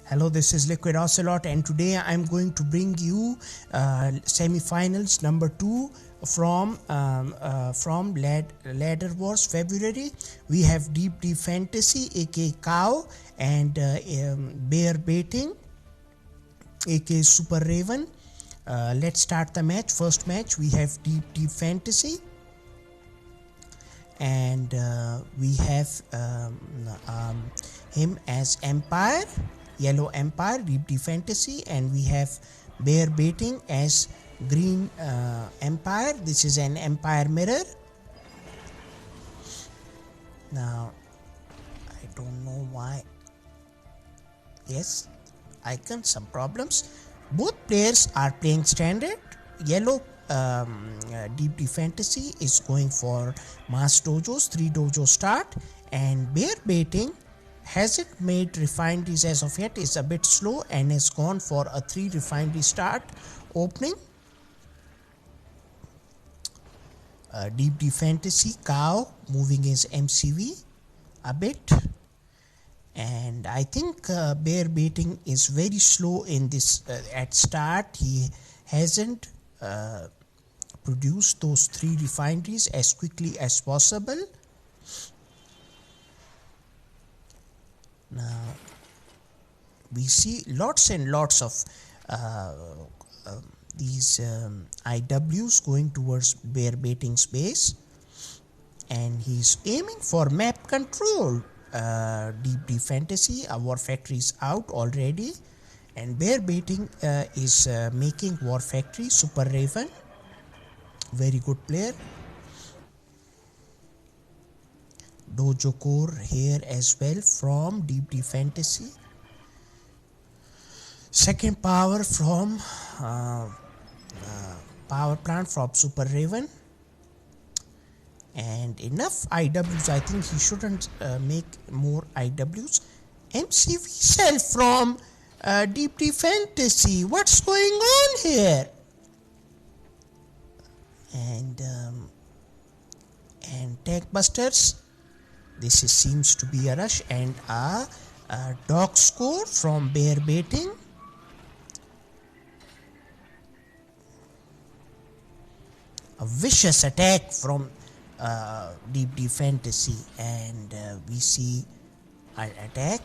Hello, this is Liquid Ocelot, and today I'm going to bring you semi-finals number 2 from Ladder Wars February. We have DeepDfantasy, aka Cow, and Bearbaiting, aka Super Raven. Let's start the match. First match, we have DeepDfantasy, and we have him as Empire, Yellow Empire, DeepDfantasy, and we have Bearbaiting as Green Empire. This is an Empire mirror. Now, I don't know why. Yes, icon, some problems. Both players are playing standard. Yellow DeepDfantasy is going for mass dojos, 3 dojo start, and Bearbaiting hasn't made refineries as of yet, is a bit slow and has gone for a 3 refinery start opening. DeepDfantasy, Cow, moving his MCV a bit, and I think Bearbaiting is very slow in this at start. He hasn't produced those 3 refineries as quickly as possible. Now we see lots and lots of these IWs going towards Bearbaiting's base, and he's aiming for map control. DeepDfantasy, War Factory is out already, and Bearbaiting is making War Factory. Super Raven, very good player. Dojo core here as well from DeepDfantasy. Second power from power plant from Super Raven, and enough IWs. I think he shouldn't make more IWs. MCV cell from DeepDfantasy. What's going on here? And tank busters. This seems to be a rush, and a dog score from Bearbaiting. A vicious attack from DeepDfantasy, and we see an attack.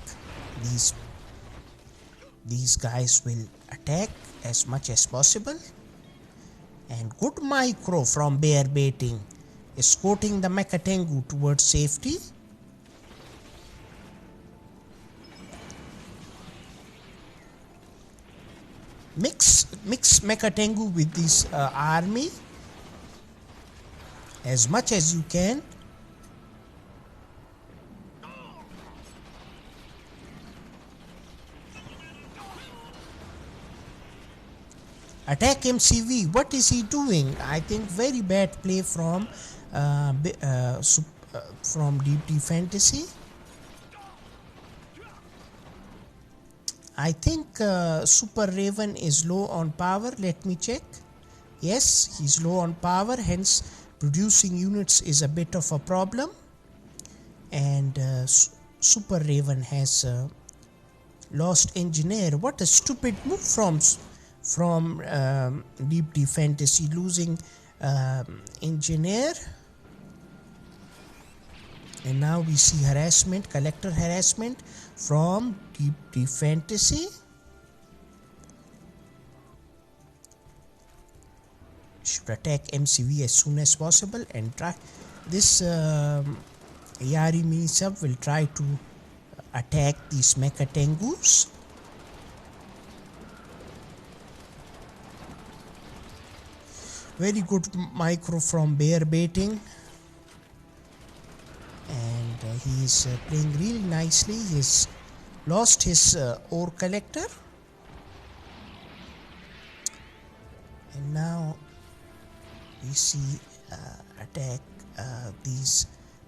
These guys will attack as much as possible, and good micro from Bearbaiting, escorting the Mecha Tengu towards safety. Mix Mecha Tengu with this army as much as you can. Attack MCV. What is he doing? I think very bad play from DeepDfantasy. I think Super Raven is low on power. Let me check. Yes, he's low on power, hence producing units is a bit of a problem. And Super Raven has lost engineer. What a stupid move from DeepDfantasy, losing engineer. And now we see harassment, collector harassment from DeepDfantasy. Should attack MCV as soon as possible and try this. Yari mini sub will try to attack these Mecha Tengus. Very good micro from Bearbaiting, and he is playing really nicely. He's lost his ore collector, and now we see attack. These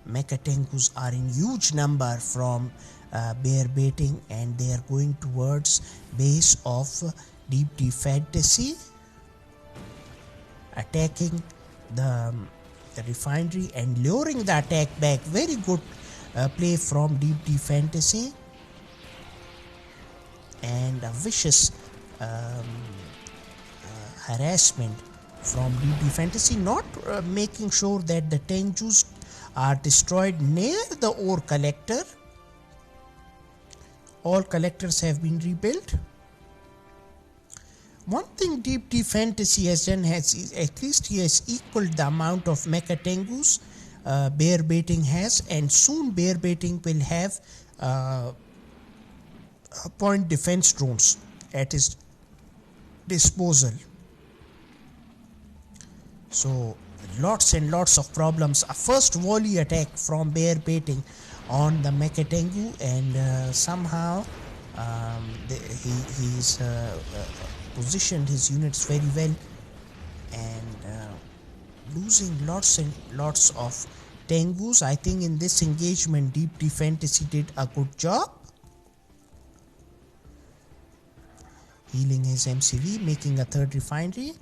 Mecha Tengus are in huge number from Bearbaiting, and they are going towards base of DeepDfantasy, attacking the refinery and luring the attack back. Very good play from DeepDfantasy. and a vicious harassment from DeepDfantasy, not making sure that the Tenjus are destroyed near the ore collector. All collectors have been rebuilt. One thing DeepDfantasy has done is at least he has equaled the amount of Mecha Tengus Bearbaiting has, and soon Bearbaiting will have point defense drones at his disposal. So lots and lots of problems. A first volley attack from Bearbaiting on the Mecha Tengu, and somehow he's positioned his units very well, and losing lots and lots of Tengus. I think in this engagement DeepDfantasy did a good job. Healing his MCV, making a third refinery,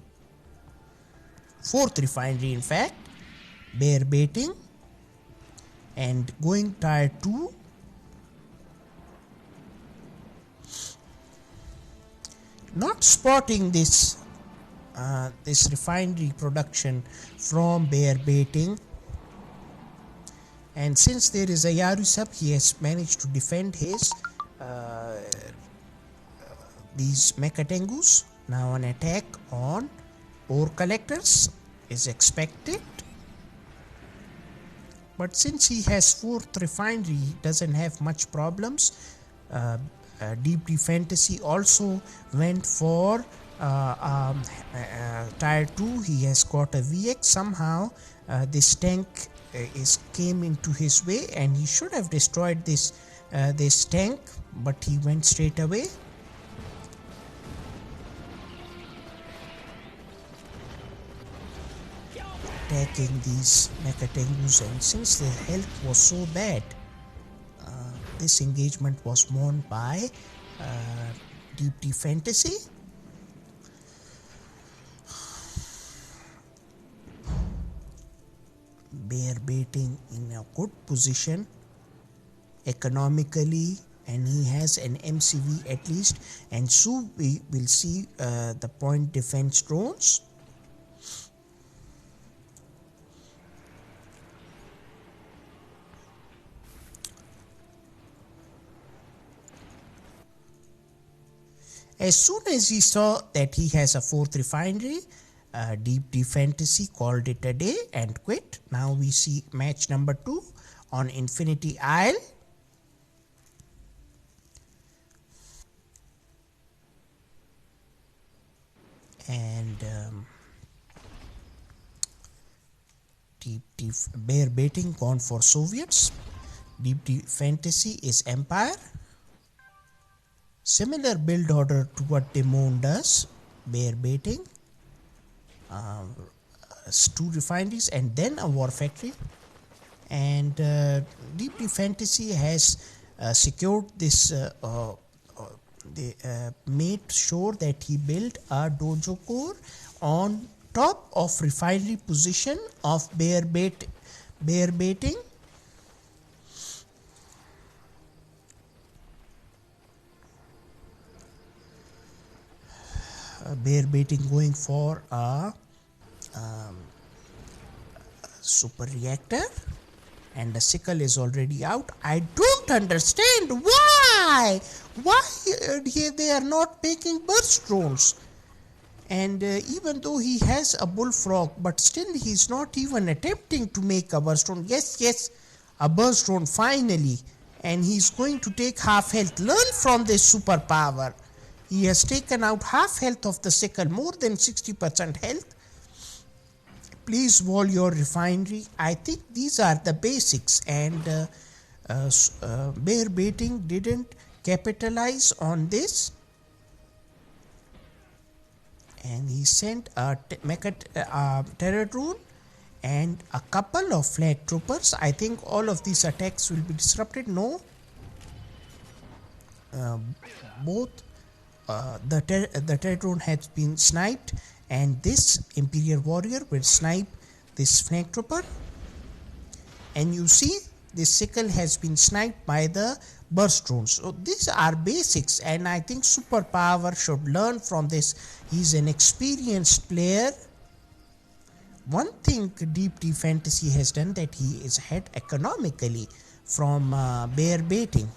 fourth refinery in fact, Bearbaiting, and going tier 2. Not spotting this refinery production from Bearbaiting, and since there is a Yaru sub, he has managed to defend his these Mecha Tengus. Now an attack on ore collectors is expected, but since he has fourth refinery, he doesn't have much problems. DeepDfantasy also went for tier 2. He has got a VX. Somehow this tank came into his way, and he should have destroyed this tank, but he went straight away. Attacking these Mecha Tengus, and since their health was so bad, this engagement was won by DeepDfantasy. Bearbaiting in a good position economically, and he has an MCV at least, and soon we will see the point defense drones. As soon as he saw that he has a fourth refinery, DeepDfantasy called it a day and quit. Now we see match number 2 on Infinity Isle. And Bearbaiting gone for Soviets. DeepDfantasy is Empire. Similar build order to what Demon does. Bearbaiting, 2 refineries and then a war factory. And DeepDfantasy has secured this. They made sure that he built a dojo core on top of refinery position of Bearbaiting. Bearbaiting going for a super reactor, and the sickle is already out. I don't understand why they are not making burst drones. And even though he has a bullfrog, but still he's not even attempting to make a burst drone. Yes, a burst drone finally, and he's going to take half health. Learn from this superpower. He has taken out half health of the sickle, more than 60% health. Please wall your refinery. I think these are the basics, and Bearbaiting didn't capitalize on this, and he sent a terror drone and a couple of flag troopers. I think all of these attacks will be disrupted. No, both the terror drone has been sniped, and this Imperial warrior will snipe this flag trooper. And you see this sickle has been sniped by the burst drone. So these are basics, and I think Superpower should learn from this. He's an experienced player. One thing DeepDfantasy has done, that he is ahead economically from Bearbaiting.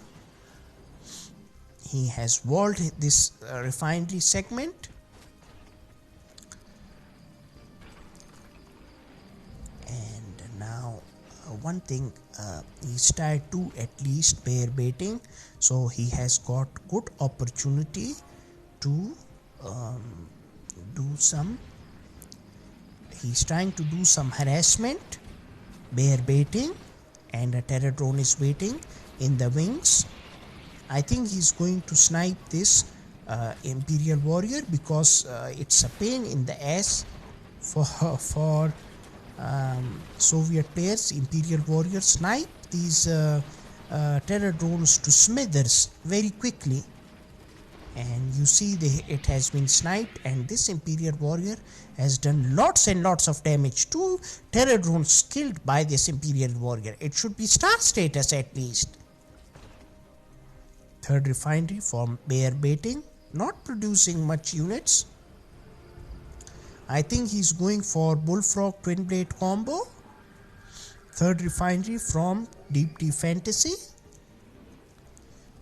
He has walled this refinery segment, and now one thing, he's tied to at least Bearbaiting, so he has got good opportunity to do some. He's trying to do some harassment, Bearbaiting, and a terror drone is waiting in the wings. I think he's going to snipe this Imperial Warrior, because it's a pain in the ass for Soviet players. Imperial Warrior snipe these terror drones to smithers very quickly, and you see it has been sniped, and this Imperial Warrior has done lots and lots of damage. 2 terror drones killed by this Imperial Warrior. It should be star status at least. Third refinery from Bearbaiting, not producing much units. I think he's going for Bullfrog twin blade combo. Third refinery from DeepDfantasy.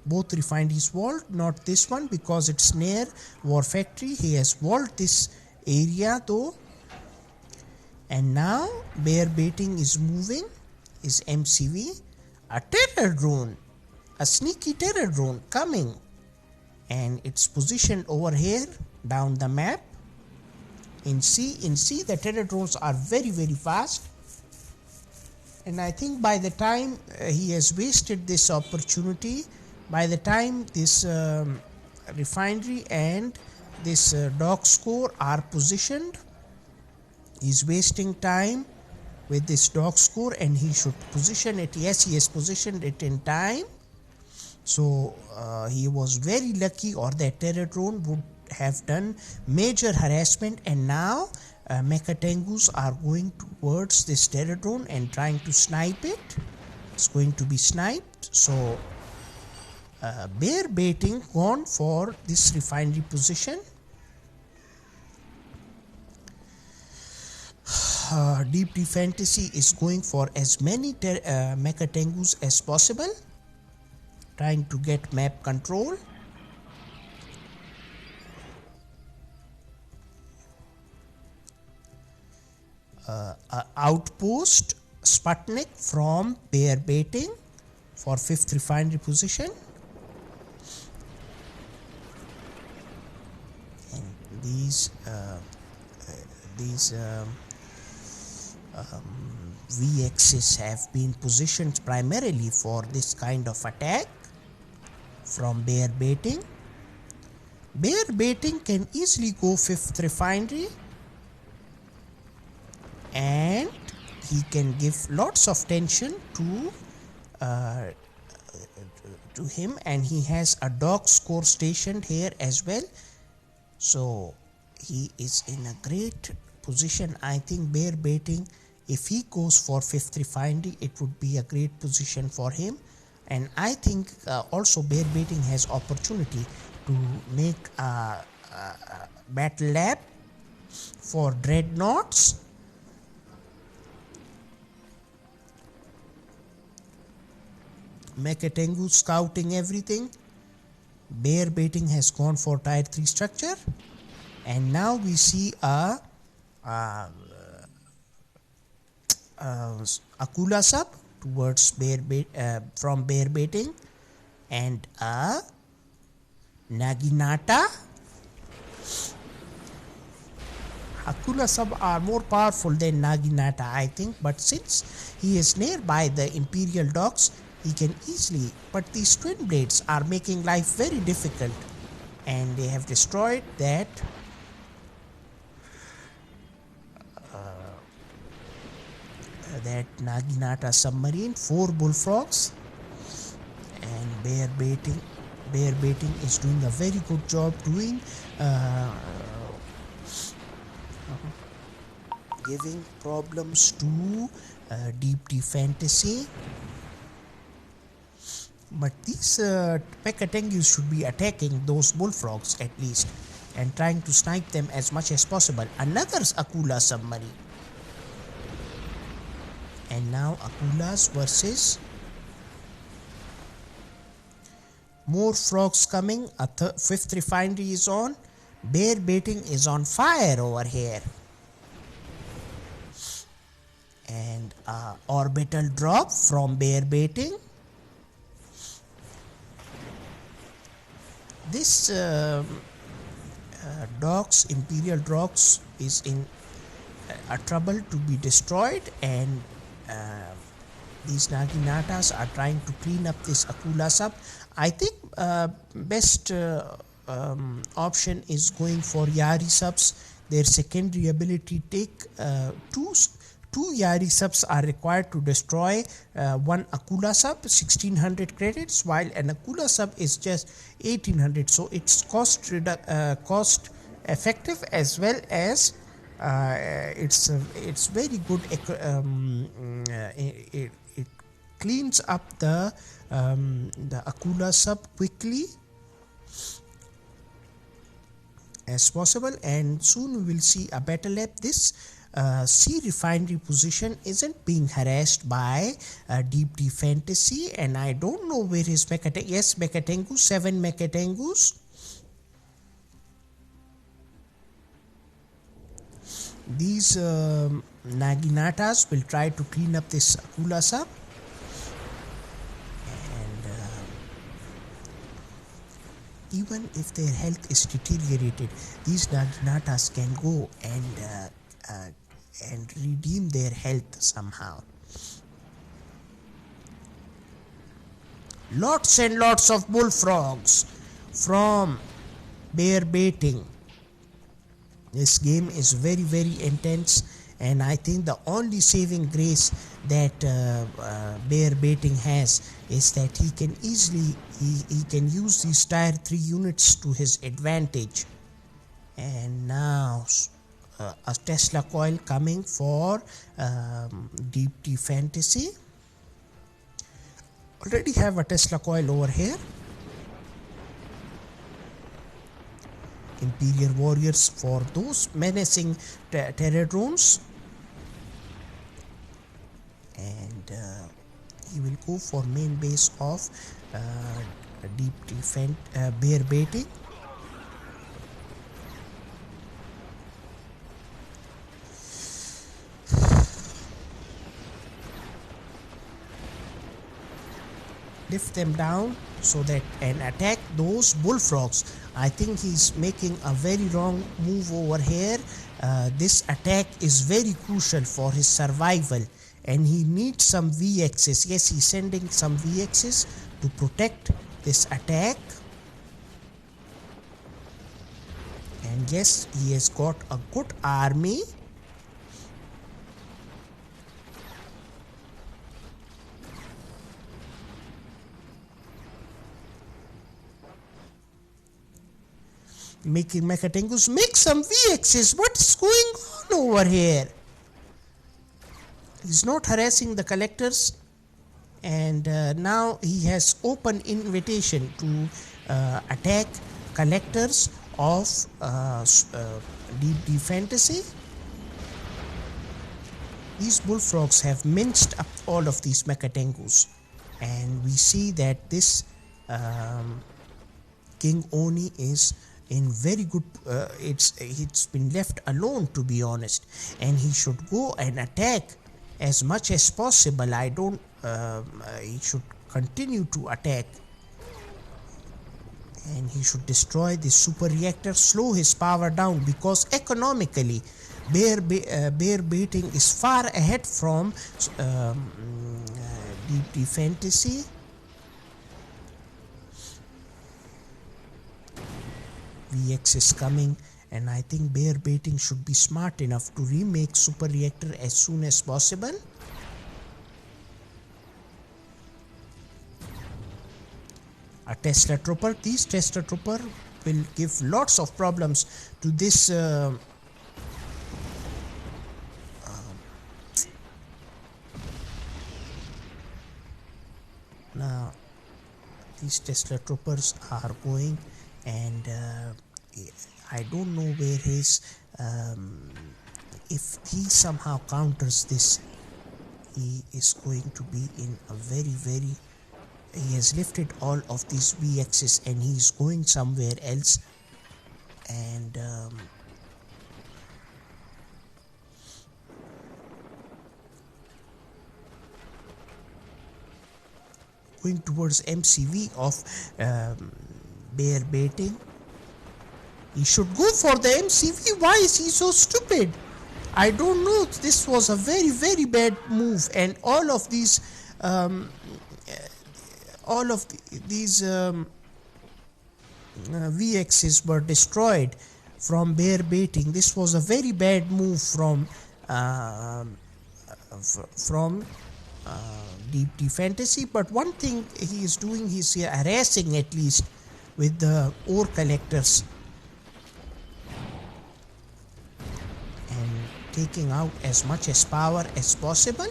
Both refineries walled, not this one because it's near war factory. He has walled this area though. And now Bearbaiting is moving his MCV. A terror drone, a sneaky terror drone coming, and it's positioned over here down the map. In C, the terror drones are very fast, and I think by the time he has wasted this opportunity, by the time this refinery and this dock score are positioned, he's wasting time with this dock score, and he should position it. Yes, he has positioned it in time. So he was very lucky, or that terror drone would have done major harassment. And now Mecha Tengus are going towards this terror drone and trying to snipe it. It's going to be sniped. So Bearbaiting gone for this refinery position. DeepDfantasy is going for as many Mecha Tengus as possible, trying to get map control. Outpost Sputnik from Bearbaiting for 5th refinery position. And these VXs have been positioned primarily for this kind of attack from Bearbaiting. Bearbaiting can easily go 5th refinery, and he can give lots of tension to him, and he has a dock score stationed here as well. So he is in a great position. I think Bearbaiting, if he goes for 5th refinery, it would be a great position for him. And I think also Bearbaiting has opportunity to make a battle lab for dreadnoughts. Mecha Tengu scouting everything. Bearbaiting has gone for tier 3 structure, and now we see a Akula sub towards from Bearbaiting, and a Naginata. Akula sub are more powerful than Naginata, I think, but since he is nearby the Imperial docks, he can easily, but these twin blades are making life very difficult, and they have destroyed that Naginata submarine. 4 bullfrogs, and Bearbaiting is doing a very good job doing giving problems to DeepDfantasy. But these Pekatengus should be attacking those bullfrogs at least and trying to snipe them as much as possible. Another Akula submarine. And now Akulas versus more frogs coming. A fifth refinery is on. Bearbaiting is on fire over here. And orbital drop from Bearbaiting. This docks, Imperial docks, is in a trouble to be destroyed, and these Naginatas are trying to clean up this Akula sub. I think best option is going for Yari subs. Their secondary ability take two Yari subs are required to destroy one Akula sub, 1600 credits, while an Akula sub is just 1800. So it's cost effective as well as it's very good. It cleans up the Akula sub quickly as possible, and soon we will see a battle lap. This sea refinery position isn't being harassed by DeepDfantasy, and I don't know where his Mekatengu. Yes, Mekatengu, 7 Mekatengus. These Naginatas will try to clean up this Akula sub, and even if their health is deteriorated, these Naginatas can go and redeem their health somehow. Lots and lots of bullfrogs from Bearbaiting. This game is very, very intense, and I think the only saving grace that Bearbaiting has is that he can easily he can use these tier 3 units to his advantage. And now a Tesla coil coming for DeepDfantasy. Already have a Tesla coil over here. Imperial warriors for those menacing terror drones, and he will go for main base of Bearbaiting. Lift them down so that and attack those bullfrogs. I think he's making a very wrong move over here. This attack is very crucial for his survival, and he needs some VXs. Yes, he's sending some VXs to protect this attack. And yes, he has got a good army. Making Mekatengus make some VXs. What is going on over here? He's not harassing the collectors, and now he has open invitation to attack collectors of DeepDfantasy. These bullfrogs have minced up all of these Mekatengus, and we see that this King Oni is in very good it's been left alone, to be honest, and he should go and attack as much as possible. I don't he should continue to attack, and he should destroy the super reactor, slow his power down, because economically Bearbaiting is far ahead from DeepDfantasy. VX is coming, and I think Bearbaiting should be smart enough to remake super reactor as soon as possible. A Tesla trooper. These Tesla trooper will give lots of problems to this now these Tesla troopers are going, and I don't know where his if he somehow counters this, he is going to be in a very he has lifted all of these VXs and he is going somewhere else, and going towards MCV of Bearbaiting. He should go for the MCV. Why is he so stupid? I don't know. This was a very bad move, and all of these VXs were destroyed from Bearbaiting. This was a very bad move from DeepDfantasy. But one thing he is doing, he's harassing at least with the ore collectors and taking out as much as power as possible,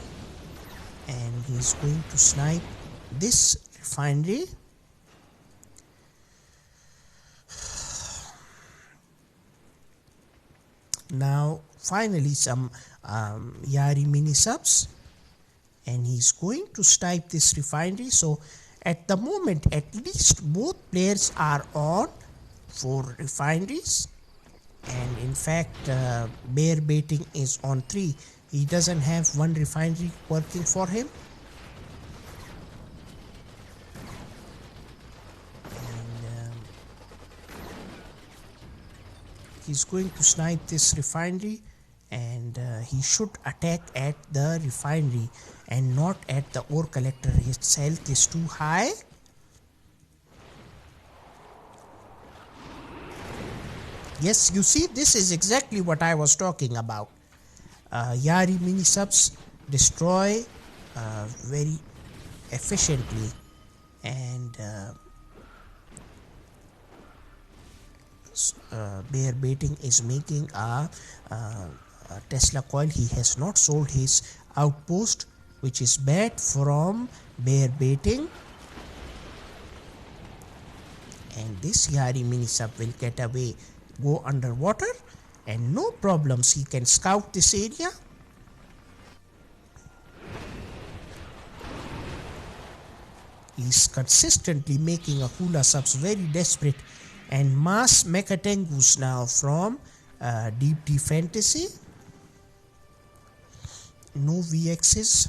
and he's going to snipe this refinery. Now finally some Yari mini subs, and he's going to snipe this refinery. So at the moment at least both players are on 4 refineries, and in fact Bearbaiting is on 3. He doesn't have 1 refinery working for him, and he's going to snipe this refinery, and he should attack at the refinery and not at the ore collector. His health is too high. Yes, you see, this is exactly what I was talking about. Yari mini subs destroy very efficiently, and Bearbaiting is making a Tesla coil. He has not sold his outpost, which is bad from Bearbaiting, and this Yari mini sub will get away, go underwater, and no problems. He can scout this area. He's consistently making Akula subs very desperate, and mass Mechatengus now from DeepDfantasy. No VXs.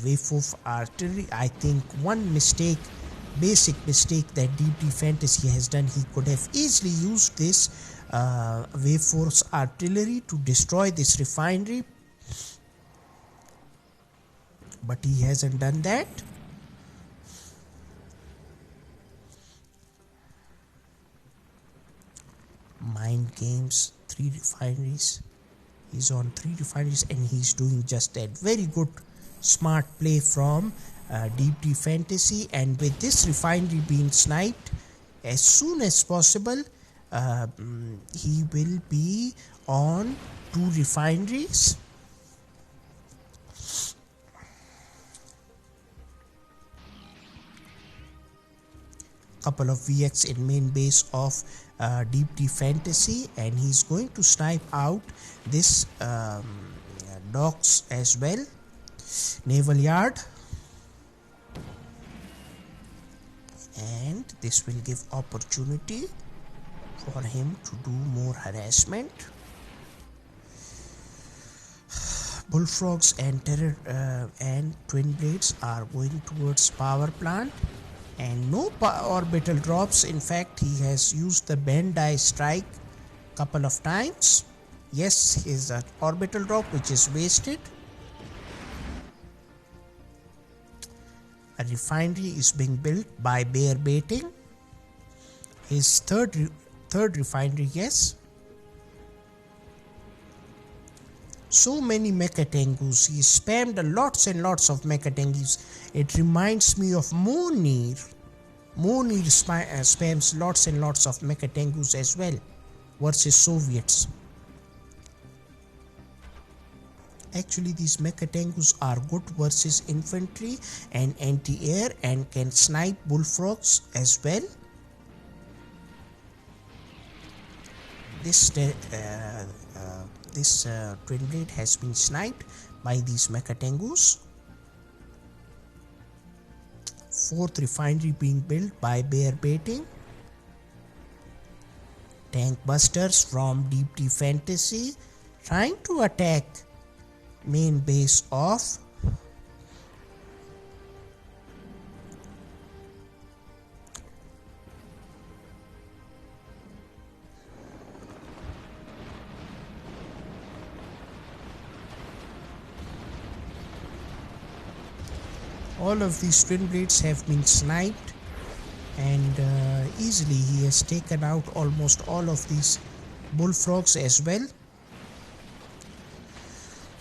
Wave of artillery. I think one mistake, basic mistake that DeepDfantasy has done, he could have easily used this wave force artillery to destroy this refinery, but he hasn't done that. Mind games, 3 refineries. He's on 3 refineries and he's doing just that. Very good, smart play from DeepDfantasy, and with this refinery being sniped as soon as possible, he will be on 2 refineries. Couple of VX in main base of DeepDfantasy, and he's going to snipe out this docks as well, naval yard, and this will give opportunity for him to do more harassment. Bullfrogs and terror and twin blades are going towards power plant, and no orbital drops. In fact, he has used the Bandai strike couple of times. Yes, his orbital drop, which is wasted. A refinery is being built by Bearbaiting. His third refinery, yes. So many Mechatengus. He spammed lots and lots of Mechatengus. It reminds me of Monir. Monir spams lots and lots of Mechatengus as well versus Soviets. Actually, these mechatangus are good versus infantry and anti-air and can snipe bullfrogs as well. This twin blade has been sniped by these mechatangus. Fourth refinery being built by Bearbaiting. Tank busters from DeepDfantasy trying to attack main base of all of these twin blades have been sniped, and easily he has taken out almost all of these bullfrogs as well.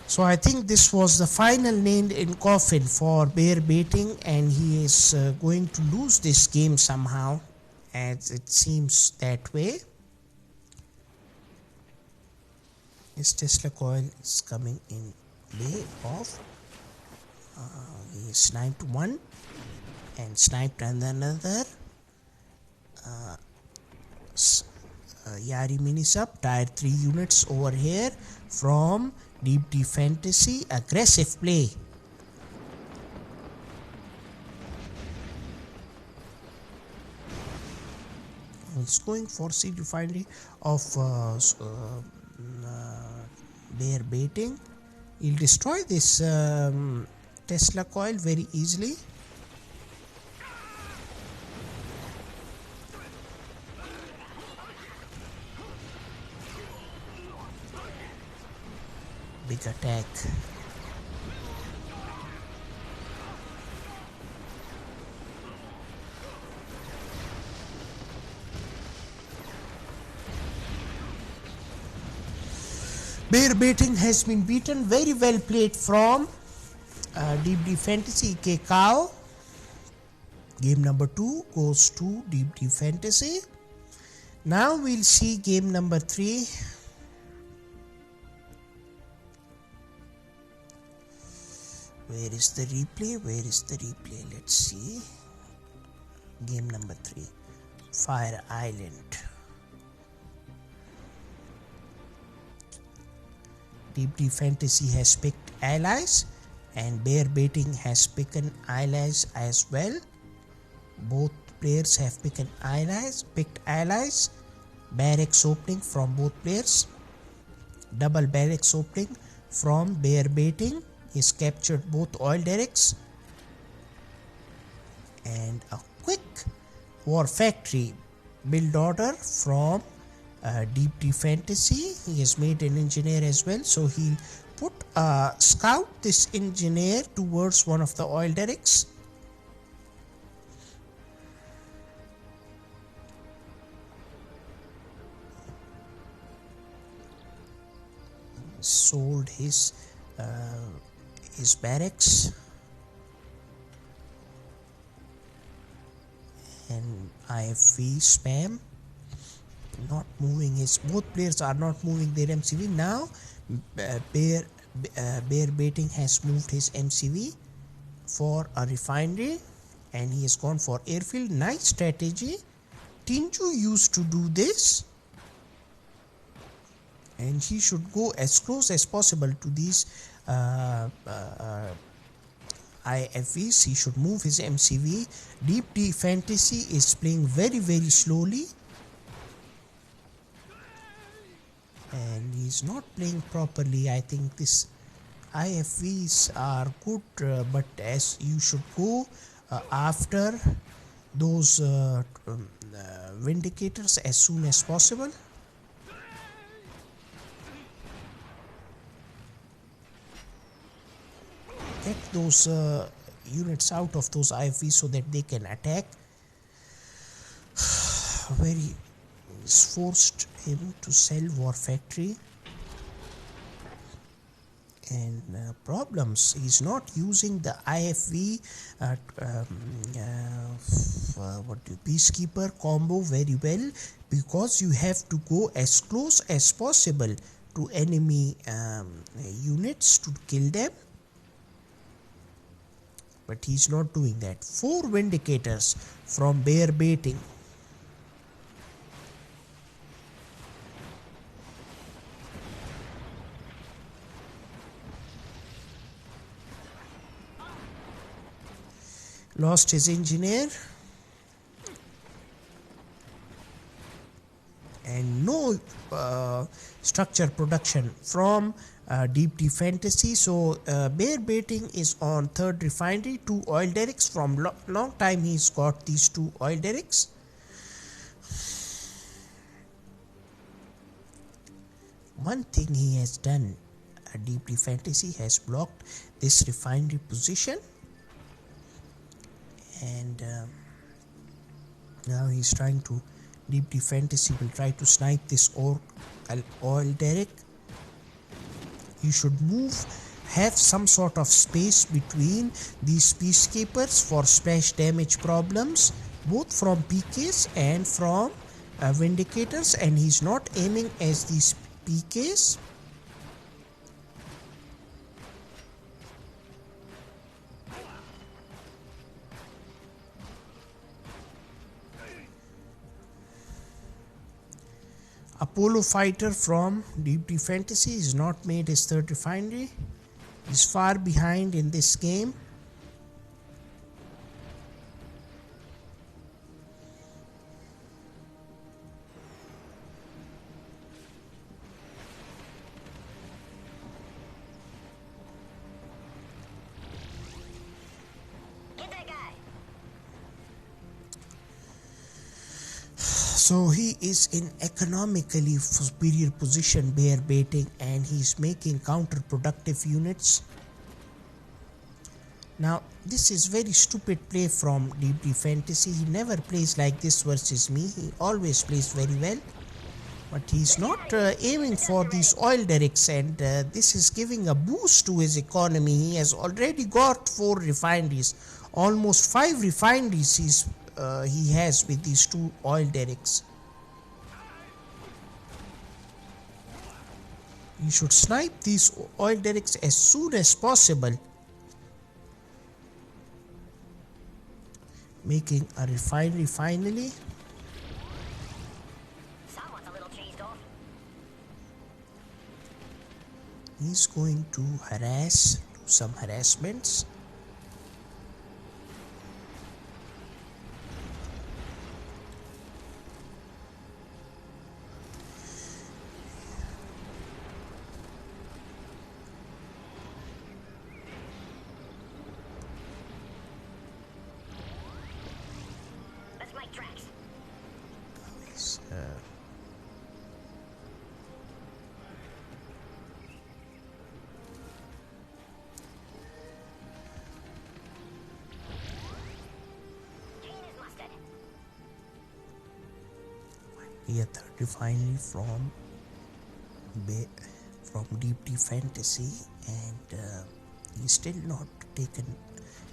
So I think this was the final nail in coffin for Bearbaiting, and he is going to lose this game somehow, as it seems that way. His Tesla coil is coming in way off. He sniped one and sniped another. Yari mini sub tier 3 units over here from DeepDfantasy. Aggressive play. He's going for seed refinery of Bearbaiting. He'll destroy this Tesla coil very easily. Big attack. Bearbaiting has been beaten. Very well played from DeepDfantasy Cow. Game number 2 goes to DeepDfantasy. Now we'll see game number 3. Where is the replay? Where is the replay? Let's see. Game number 3. Fire Island. DeepDfantasy has picked allies, and Bearbaiting has picked allies as well. Both players have picked allies. Barracks opening from both players. Double barracks opening from Bearbaiting. He's captured both oil derricks. And a quick war factory build order from DeepDfantasy. He has made an engineer as well, so he'll put a scout this engineer towards one of the oil derricks. Sold his barracks, and IFV spam. Not moving his, both players are not moving their MCV. Now Bearbaiting has moved his MCV for a refinery, and he has gone for airfield. Nice strategy. Tinju used to do this, and he should go as close as possible to these IFVs. He should move his MCV. DeepDfantasy is playing very, very slowly, and he's not playing properly. I think this IFVs are good, but as you should go after those vindicators as soon as possible. Get those units out of those IFVs so that they can attack. Very forced him to sell war factory, and problems. He's not using the IFV peacekeeper combo very well, because you have to go as close as possible to enemy units to kill them, but he's not doing that. 4 Vindicators from Bearbaiting. Lost his engineer, and no structure production from DeepDfantasy. So Bearbaiting is on 3rd refinery, 2 oil derricks. From long time he's got these 2 oil derricks. One thing he has done, DeepDfantasy has blocked this refinery position, and now he's trying to, DeepDfantasy will try to snipe this oil derrick. You should have some sort of space between these peacekeepers for splash damage problems, both from PKs and from Vindicators, and he's not aiming as these PKs. Apollo fighter from DeepDfantasy is not made his 3rd refinery. He's far behind in this game. So he is in economically superior position, Bearbaiting, and he's making counterproductive units. Now this is very stupid play from DeepDfantasy. He never plays like this versus me. He always plays very well, but he's not aiming for these oil derricks, and this is giving a boost to his economy. He has already got 4 refineries, almost 5 refineries he has with these 2 oil derricks. You should snipe these oil derricks as soon as possible. Making a refinery finally. Someone's a little cheesed off. He's going to do some harassments. A 3rd refinery from DeepDfantasy, and he's still not taken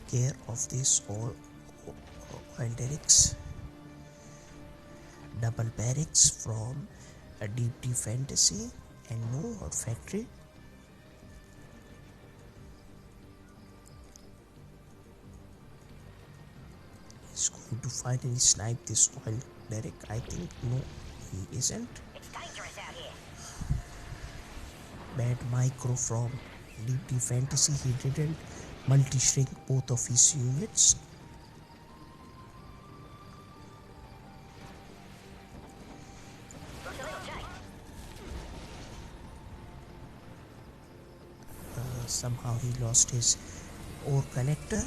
care of this oil derricks. Double barracks from DeepDfantasy, and no factory. He's going to finally snipe this oil derrick. I think no, he isn't. It's dangerous out here. Bad micro from DeepDfantasy. He didn't multi-shrink both of his units. Somehow he lost his ore collector.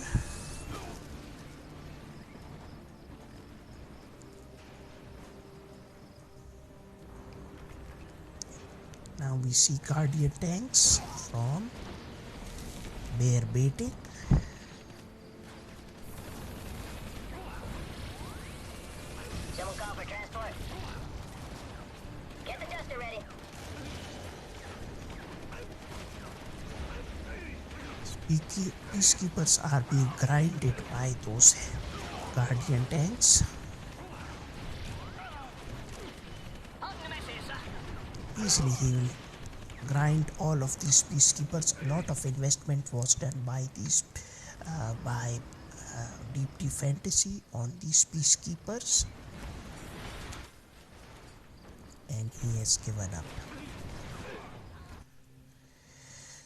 Now we see Guardian tanks from Bearbaiting. Someone call for transport. Get the duster ready. Peacekeepers are being grinded by those Guardian tanks. Easily he will grind all of these peacekeepers. A lot of investment was done by these by DeepDfantasy on these peacekeepers, and he has given up.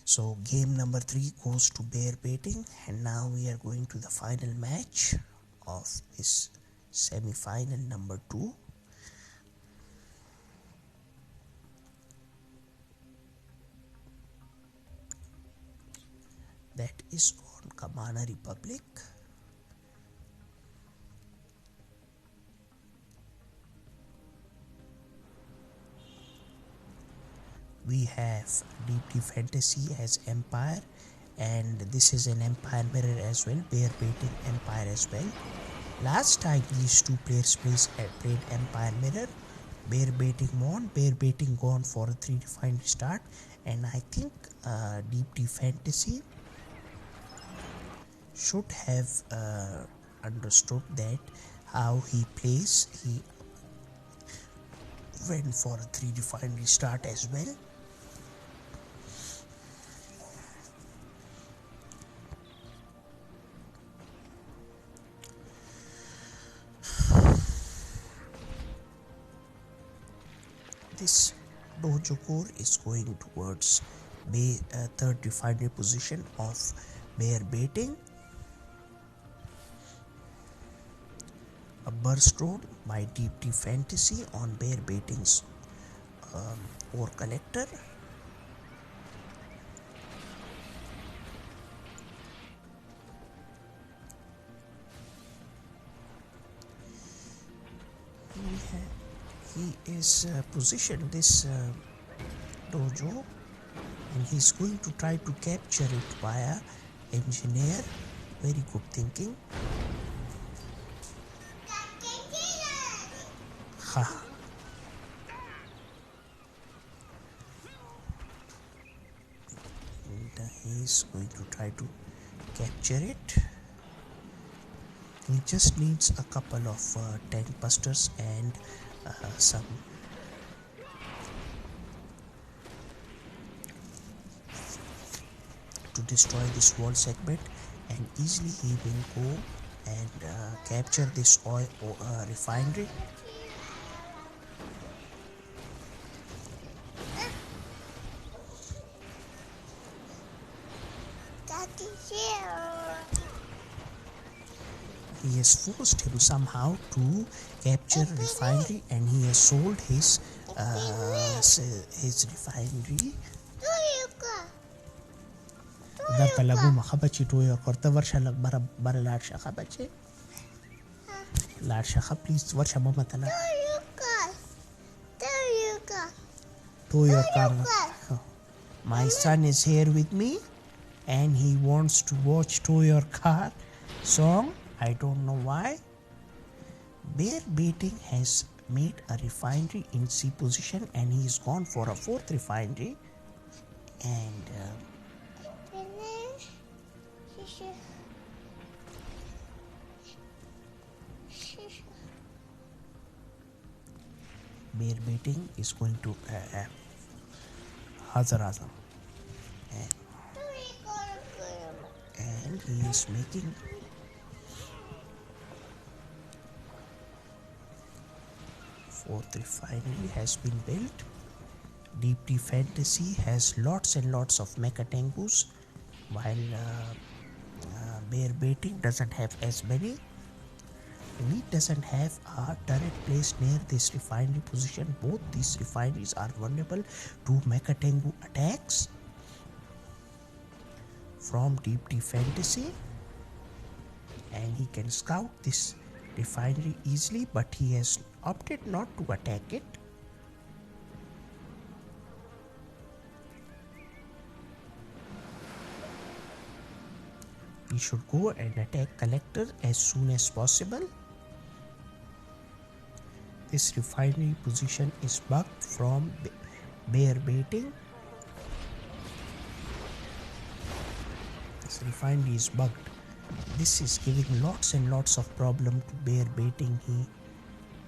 So game number 3 goes to Bearbaiting, and now we are going to the final match of this semi-final number 2. That is on Kamana Republic. We have DeepDfantasy as Empire, and this is an Empire mirror as well, Bearbaiting Empire as well. Last time these two players played Empire mirror, Bearbaiting won, Bearbaiting gone for a 3 refinery start, and I think DeepDfantasy should have understood that how he plays. He went for a 3 refinery start as well. This dojo core is going towards third refinery position of Bearbaiting. A burst road by DeepDfantasy on Bearbaiting's ore collector. He is positioned this dojo, and he's going to try to capture it via engineer. Very good thinking. Ha. And he's going to try to capture it. He just needs a couple of tank busters and some to destroy this wall segment, and easily he will go and capture this oil refinery. He has forced him somehow to capture refinery, and he has sold his refinery. Dar talagu makhabachi to your korta varsha lag bara larsha khabachi larsha kha please varsha mama tala to your car. My son is here with me, and he wants to watch To Your Car song. I don't know why. Bearbaiting has made a refinery in C position, and he's gone for a 4th refinery, and Bearbaiting is going to Hazar Azam, and he is making fourth refinery has been built. DeepDfantasy has lots and lots of mecha tangus, while Bearbaiting doesn't have as many. He doesn't have a turret placed near this refinery position. Both these refineries are vulnerable to mecha tangu attacks from DeepDfantasy, and he can scout this refinery easily, but he has opted not to attack it. He should go and attack collector as soon as possible. This refinery position is bugged from Bearbaiting. This refinery is bugged. This is giving lots and lots of problem to Bearbaiting.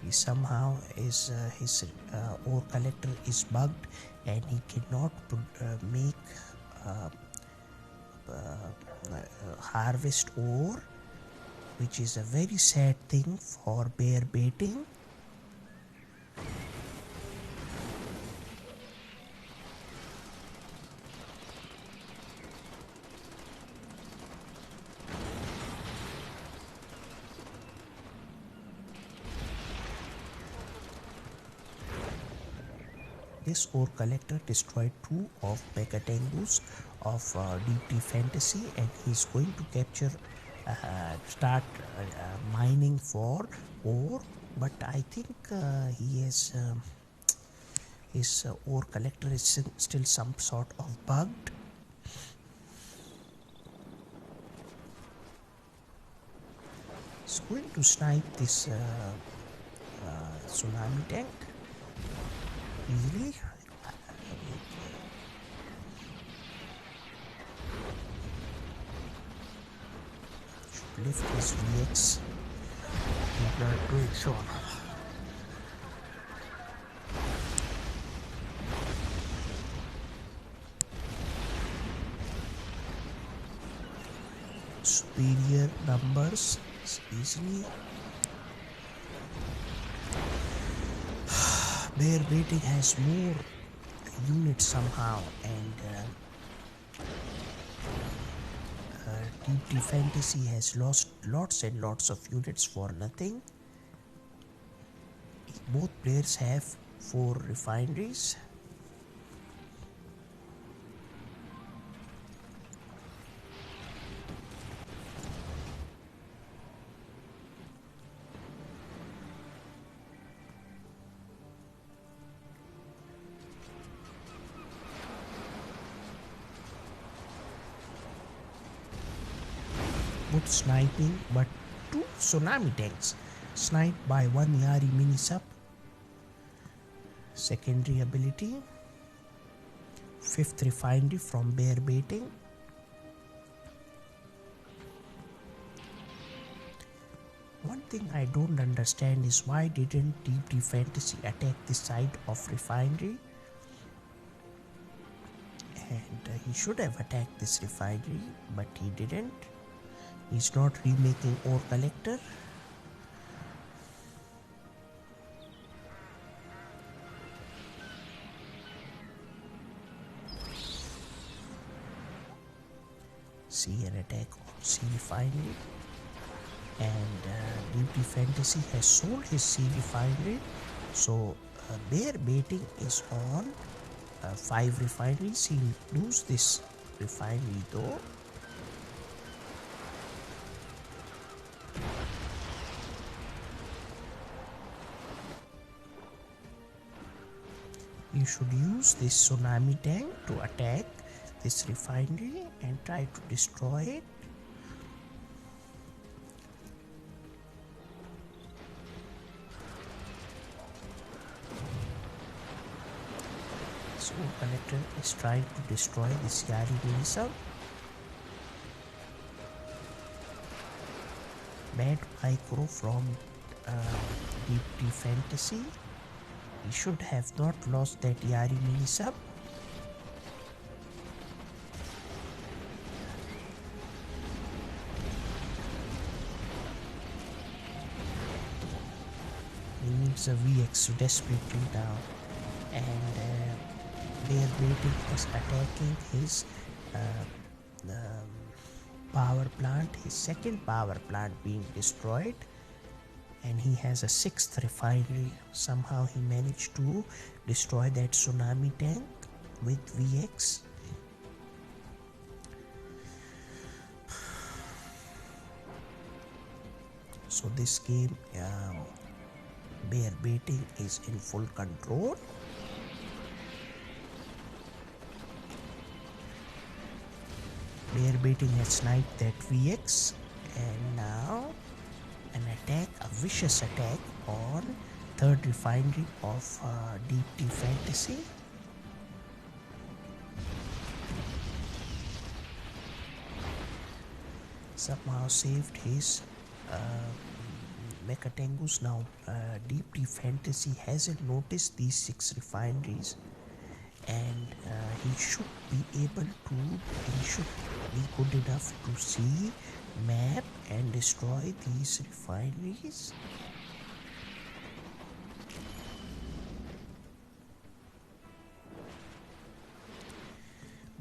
He somehow is his ore collector is bugged and he cannot make harvest ore, which is a very sad thing for bear baiting. This ore collector destroyed 2 of Mega Tengus of DeepDfantasy, and he's going to capture, start mining for ore. But I think he has his ore collector is still some sort of bugged. He's going to snipe this tsunami tank. Really? Should lift his VX. He's not doing so. Superior numbers easily. Bearbaiting has more units somehow, and DeepDfantasy has lost lots and lots of units for nothing. Both players have 4 refineries. Both sniping, but 2 tsunami tanks sniped by 1 Yari mini sub. Secondary ability. 5th refinery from Bearbaiting. One thing I don't understand is why didn't DeepDfantasy attack the side of refinery? And he should have attacked this refinery, but he didn't. He's not remaking ore collector. See an attack on C refinery, and DeepDfantasy has sold his C refinery, so Bearbaiting is on 5 refineries. He'll lose this refinery though. You should use this tsunami tank to attack this refinery and try to destroy it. So collector is trying to destroy this Yari mini-sub. Bad micro from DeepDfantasy. He should have not lost that Yari mini-sub. He needs a VX desperately now, and Bearbaiting is attacking his power plant, his second power plant being destroyed. And he has a 6th refinery. Somehow he managed to destroy that tsunami tank with VX. So this game, Bearbaiting is in full control. Bearbaiting has sniped that VX, and now an attack, a vicious attack on 3rd refinery of DeepDfantasy. Somehow saved his Mechatengus. Now DeepDfantasy hasn't noticed these 6 refineries, and he should be good enough to see, map and destroy these refineries.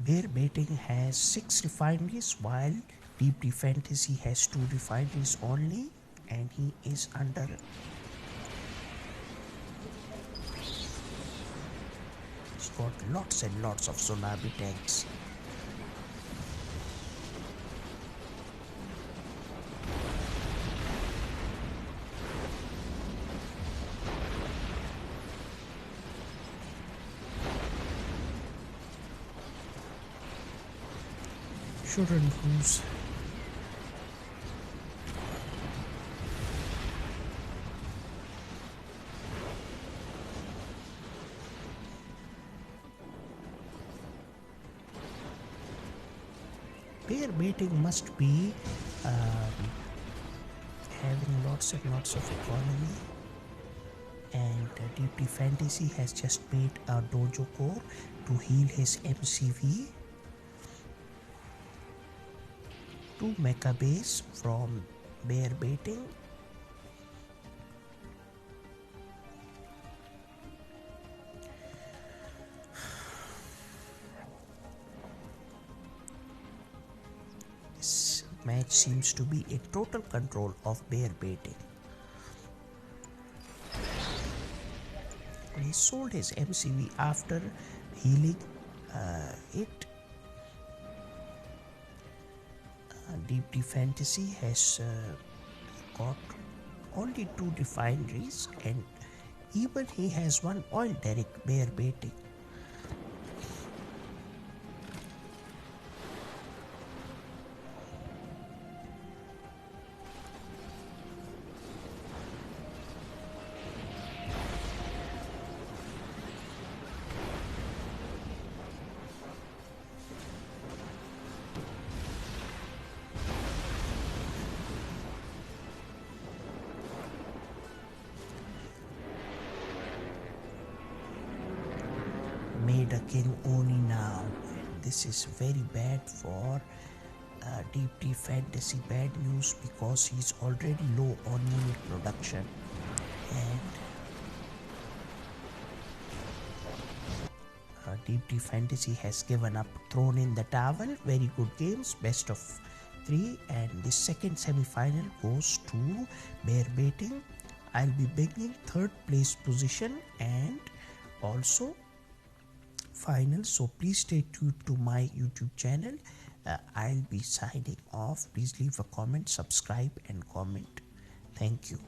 Bearbaiting has 6 refineries while DeepDfantasy has 2 refineries only, and he is under. He's got lots and lots of tsunami tanks. Shouldn't lose. Bearbaiting must be having lots and lots of economy, and DeepDfantasy has just made a dojo core to heal his MCV. 2 mecha base from Bearbaiting. This match seems to be in total control of Bearbaiting. He sold his MCV after healing it. DeepDfantasy has got only 2 refineries, and even he has 1 oil derrick. Bearbaiting. Made a king only now. This is very bad for DeepDfantasy. Bad news, because he's already low on unit production, and DeepDfantasy has given up, thrown in the towel. Very good games, best of 3, and the second semi-final goes to Bearbaiting. I'll be beginning 3rd place position and also final, so please stay tuned to my YouTube channel. I'll be signing off. Please leave a comment, subscribe and comment. Thank you.